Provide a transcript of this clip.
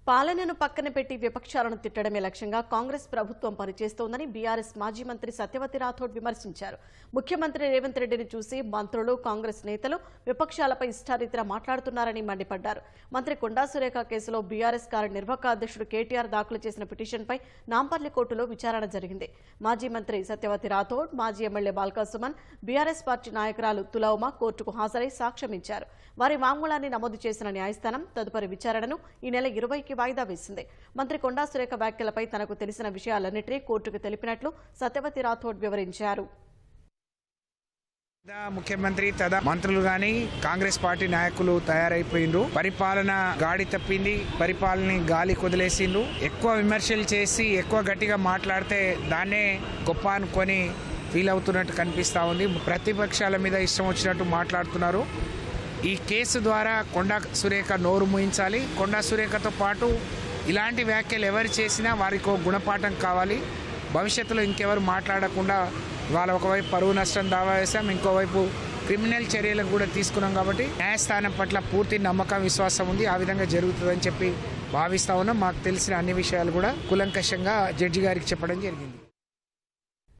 పాలనను పక్కన పెట్టి విపక్షాలను తిట్టడమే లక్ష్యంగా కాంగ్రెస్ ప్రభుత్వం పనిచేస్తోందని బీఆర్ఎస్ మాజీ మంత్రి సత్యవతి రాథోడ్ విమర్శించారు. ముఖ్యమంత్రి రేవంత్ రెడ్డిని చూసి మంత్రులు, కాంగ్రెస్ నేతలు విపక్షాలపై ఇష్టారీతిగా మాట్లాడుతున్నారని మండిపడ్డారు. మంత్రి కొండా సురేఖ కేసులో బీఆర్ఎస్ కార్యనిర్వాహక అధ్యక్షుడు కేటీఆర్ దాఖలు చేసిన పిటిషన్పై నాంపల్లి కోర్టులో విచారణ జరిగింది. మాజీ మంత్రి సత్యవతి రాథోడ్, మాజీ MLA Balka Suman, BRS party నాయకురాలు తులా ఉమ కోర్టుకు హాజరై సాక్ష్యమిచ్చారు. వారి వాంగ్మూలాన్ని నమోదు చేసిన న్యాయస్థానం తదుపరి విచారణను ఈ నెల 20కి వాయిదా వేసింది. మంత్రి కొండా సురేఖ వ్యాఖ్యలపై తనకు తెలిసిన విషయాలన్నింటినీ కోర్టుకు తెలిపినట్లు సత్యవతి రాథోడ్ వివరించారు. ముఖ్యమంత్రి తదా మంత్రులు గాని కాంగ్రెస్ పార్టీ నాయకులు తయారైపోయిండ్రు. పరిపాలన గాడి తప్పింది, పరిపాలన గాలి కొదిలేసిండ్రు. ఎక్కువ విమర్శలు చేసి ఎక్కువ గట్టిగా మాట్లాడితే దాన్నే గొప్ప అనుకొని ఫీల్ అవుతున్నట్టు కనిపిస్తా ఉంది. ప్రతిపక్షాల మీద ఇష్టం వచ్చినట్టు మాట్లాడుతున్నారు. ఈ కేసు ద్వారా కొండా సురేఖ నోరు మూయించాలి. కొండా సురేఖతో పాటు ఇలాంటి వ్యాఖ్యలు ఎవరు చేసినా వారికి గుణపాఠం కావాలి. భవిష్యత్తులో ఇంకెవరు మాట్లాడకుండా వాళ్ళ ఒకవైపు పరువు నష్టం దావా వేసాం, ఇంకోవైపు క్రిమినల్ చర్యలకు కూడా తీసుకున్నాం. కాబట్టి న్యాయస్థానం పట్ల పూర్తి నమ్మకం, విశ్వాసం ఉంది. ఆ విధంగా జరుగుతుందని చెప్పి భావిస్తా ఉన్నాం. మాకు తెలిసిన అన్ని విషయాలు కూడా కూలంకషంగా జడ్జి గారికి చెప్పడం జరిగింది.